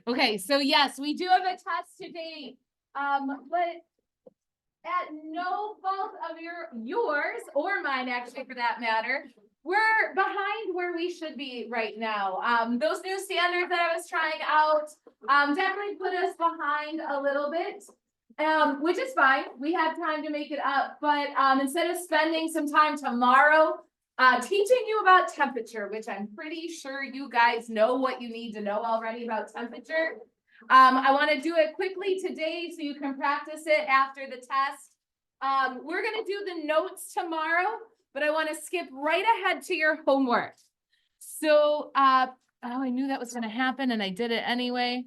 Okay, so yes, we do have a test today. But at no fault of yours or mine, actually, for that matter, we're behind where we should be right now. Those new standards that I was trying out, definitely put us behind a little bit. Which is fine. We have time to make it up, but instead of spending some time tomorrow teaching you about temperature, which I'm pretty sure you guys know what you need to know already about temperature. I want to do it quickly today so you can practice it after the test. We're going to do the notes tomorrow, but I want to skip right ahead to your homework. So, oh, I knew that was going to happen and I did it anyway.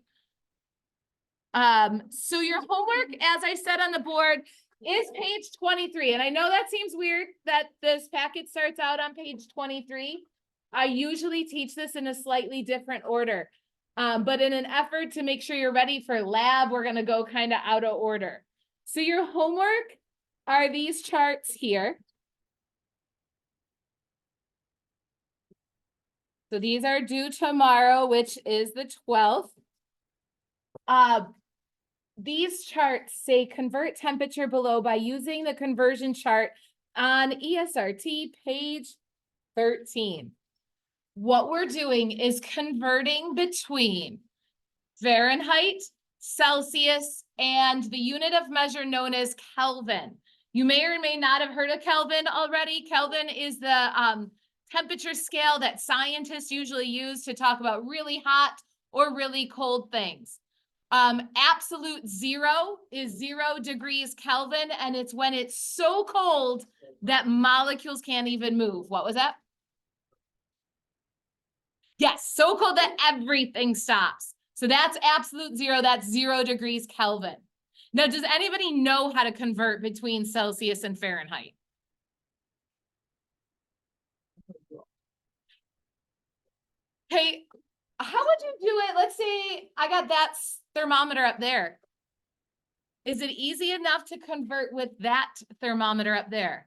So your homework, as I said on the board, is page 23. And I know that seems weird that this packet starts out on page 23. I usually teach this in a slightly different order. But in an effort to make sure you're ready for lab, we're going to go kind of out of order. So your homework are these charts here. So these are due tomorrow, which is the 12th. These charts say convert temperature below by using the conversion chart on ESRT page 13. What we're doing is converting between Fahrenheit, Celsius, and the unit of measure known as Kelvin. You may or may not have heard of Kelvin already. Kelvin is the temperature scale that scientists usually use to talk about really hot or really cold things. Absolute zero is 0 degrees Kelvin, and it's when it's so cold that molecules can't even move. What was that? Yes, so cold that everything stops. So that's absolute zero. That's 0 degrees Kelvin. Now, does anybody know how to convert between Celsius and Fahrenheit? Hey, how would you do it? Let's say I got that thermometer up there. Is it easy enough to convert with that thermometer up there?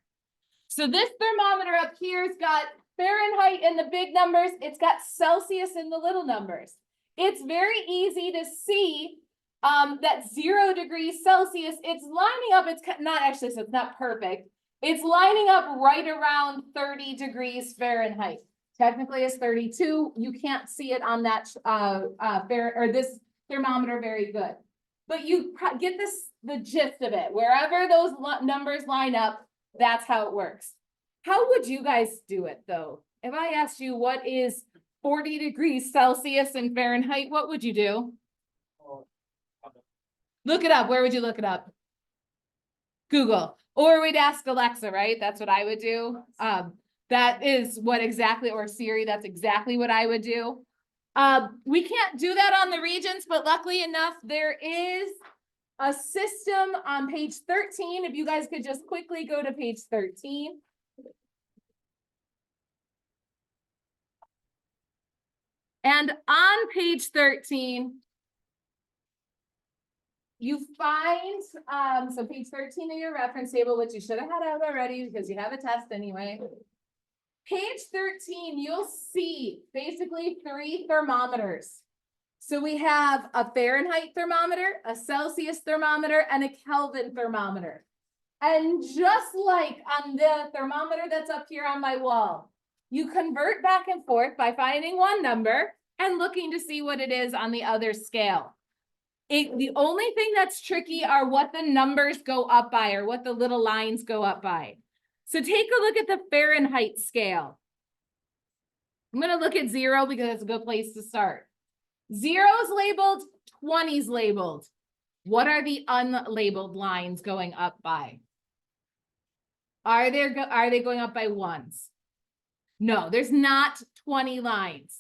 So this thermometer up here's got Fahrenheit in the big numbers. It's got Celsius in the little numbers. It's very easy to see that 0 degrees Celsius, it's lining up. It's not actually, so it's not perfect. It's lining up right around 30 degrees Fahrenheit. Technically it's 32. You can't see it on that this thermometer very good. But you get the gist of it. Wherever those numbers line up, that's how it works. How would you guys do it though? If I asked you what is 40 degrees Celsius in Fahrenheit, what would you do? Look it up. Where would you look it up? Google. Or we'd ask Alexa, right? That's what I would do. That is what exactly, or Siri, that's exactly what I would do. We can't do that on the regions, but luckily enough, there is a system on page 13. If you guys could just quickly go to page 13. And on page 13, you find, so page 13 of your reference table, which you should have had out already because you have a test anyway. Page 13, you'll see basically 3 thermometers. So we have a Fahrenheit thermometer, a Celsius thermometer, and a Kelvin thermometer. And just like on the thermometer that's up here on my wall, you convert back and forth by finding one number and looking to see what it is on the other scale. The only thing that's tricky are what the numbers go up by or what the little lines go up by. So take a look at the Fahrenheit scale. I'm going to look at 0 because it's a good place to start. 0's labeled, 20's labeled. What are the unlabeled lines going up by? Are they going up by 1s? No, there's not 20 lines.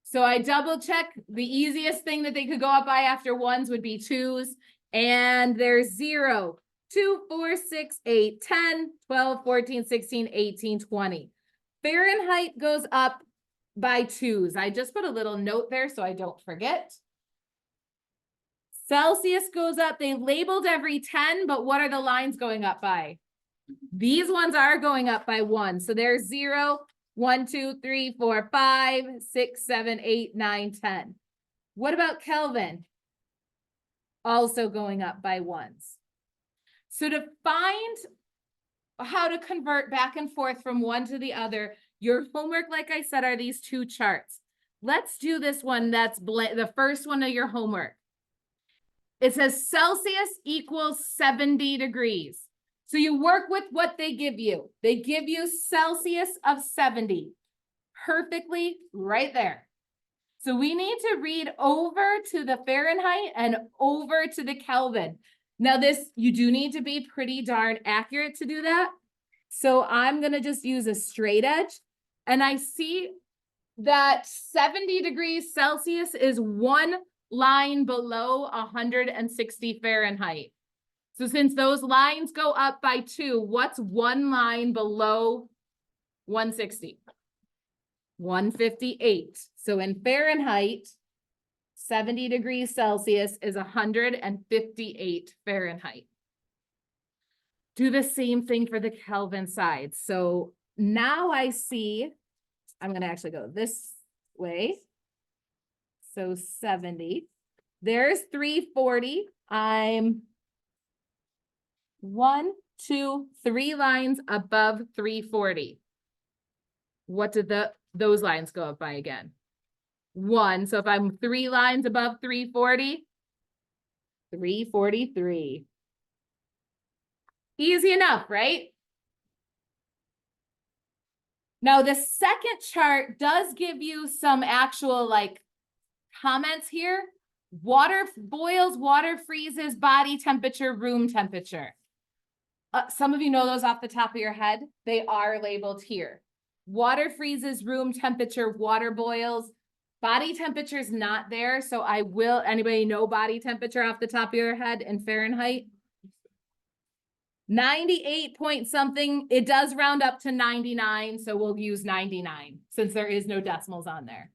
So I double check. The easiest thing that they could go up by after 1s would be 2's. And there's 0, 2, 4, 6, 8, 10, 12, 14, 16, 18, 20. Fahrenheit goes up by 2's. I just put a little note there so I don't forget. Celsius goes up. They labeled every 10, but what are the lines going up by? These ones are going up by 1. So there's 0, 1, 2, 3, 4, 5, 6, 7, 8, 9, 10. What about Kelvin? Also going up by ones. So to find how to convert back and forth from one to the other, your homework, like I said, are these two charts. Let's do this one that's the first one of your homework. It says Celsius equals 70 degrees. So you work with what they give you. They give you Celsius of 70. Perfectly right there. So we need to read over to the Fahrenheit and over to the Kelvin. Now this, you do need to be pretty darn accurate to do that. So I'm going to just use a straight edge. And I see that 70 degrees Celsius is one line below 160 Fahrenheit. So since those lines go up by 2, what's one line below 160? 158. So in Fahrenheit, 70 degrees Celsius is 158 Fahrenheit. Do the same thing for the Kelvin side. So now I see, I'm going to actually go this way. So 70. There's 340. I'm 1, 2, 3 lines above 340. What did those lines go up by again? 1. So if I'm 3 lines above 340, 343. Easy enough, right? Now the second chart does give you some actual like comments here. Water boils, water freezes, body temperature, room temperature. Some of you know those off the top of your head. They are labeled here. Water freezes, room temperature, water boils. Body temperature is not there. So I will, anybody know body temperature off the top of your head in Fahrenheit? 98 point something. It does round up to 99. So we'll use 99 since there is no decimals on there.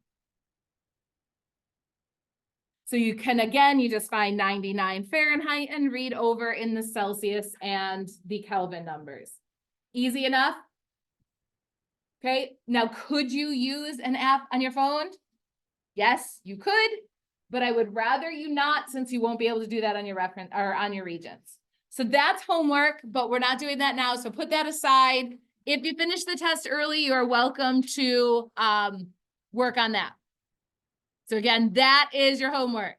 So you can, again, you just find 99 Fahrenheit and read over in the Celsius and the Kelvin numbers. Easy enough? Okay, now could you use an app on your phone? Yes, you could, but I would rather you not since you won't be able to do that on your reference or on your regions. So that's homework, but we're not doing that now. So put that aside. If you finish the test early, you're welcome to work on that. So again, that is your homework.